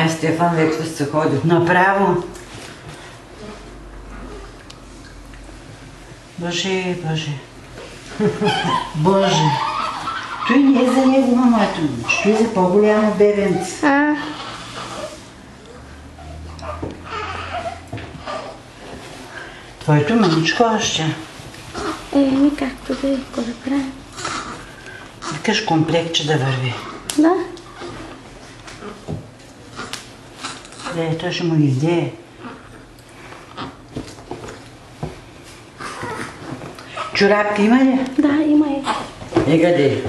Май Стефан вече се ходи. Направо. Боже, Боже. Боже. Той не е за него, мамато. Той е за по-голямо бебенце. Твоето маничко още. Както да е, какво да правим? Викаш комплектче да върви. Да. Той ще му идея. Чорапки има ли? Да, има е. Егаде.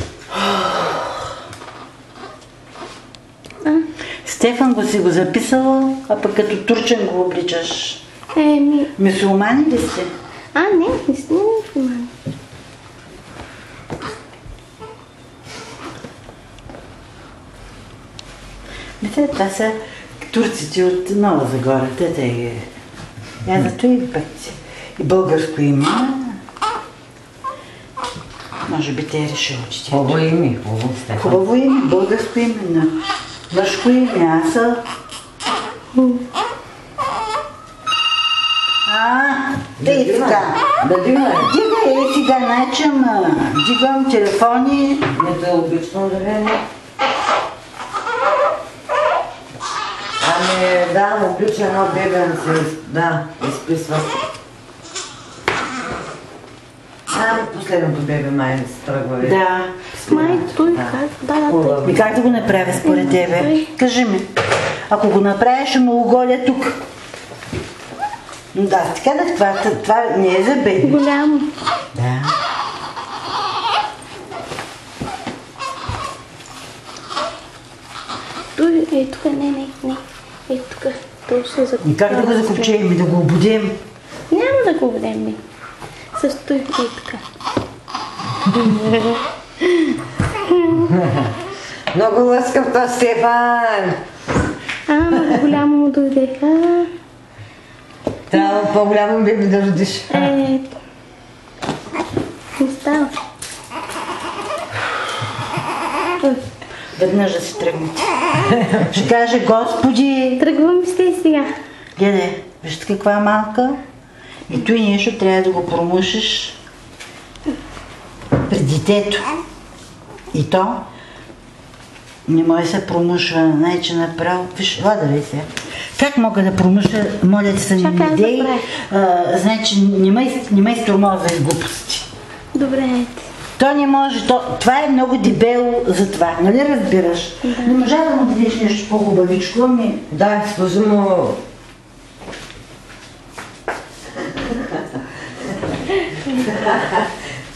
Стефан го си го записала, а пък като турчен го обличаш. Мюсюлмани ли сте? Не сме мюсюлмани. Мисля, това са турците от Нова Загора. Я зато и пъти. И българско има. Може би те е решил, че ти. Хубаво име, хубаво Стефан. Хубаво име, българско име, на мъжко име, аз са. Тъй така. Да дигай. Дигай, сега начам. Дигам телефони. Не да обично време. Да, облича едно бебенце, да, изписва. Последното бебе май се тръгва. Да. Май, той как? И как да го направя според тебе? Кажи ми. Ако го направиш, ще му оголя тук. Да, така да, това не е за беби. Голямо. Да. Той е тук, не. Е тук. Той ще закупчим. И как да го закупчим и да го обудим? Няма да го обудем. С той е така. Много лъскав то, Стефан! Много голямо му дойде. Трябва по-голямо беби да родиш. Не става. Веднъж да си тръгнете. Ще каже, Господи! Тръгваме сте сега. Гледай, вижте каква малка. И той нещо трябва да го промушиш при детето. И то не може да се промушва, най-че направо. Виж, ладай сега. Как мога да промуша, моля ти са ми идеи, значи не ме изтормозва и глупости. Добре, То не може, това е много дебело за това, нали разбираш? Да. Не можа да му дадеш нещо по-хубавичко, ами... Да, сложи му...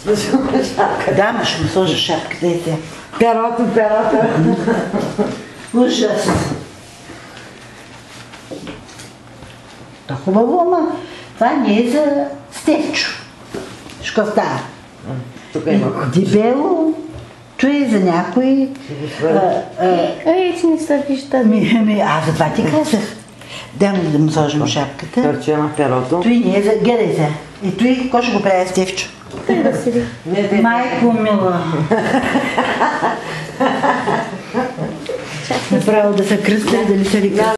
Сложи му шапка. Да, ма ще му сложа шапката и те. Перото. Ужас. Да, хубаво, ама това не е за Стефчо. Що става? Тук има. Дебело, това е за някой... че не се вижда. Аз за това ти казах. Дай да му сложим шапката. Търче на перото. Той не е за... Гледай се. И той, какво ще го прави Стефчо? Той да седи. Майко мила. Направо да се кръста и да ли се ли кръста.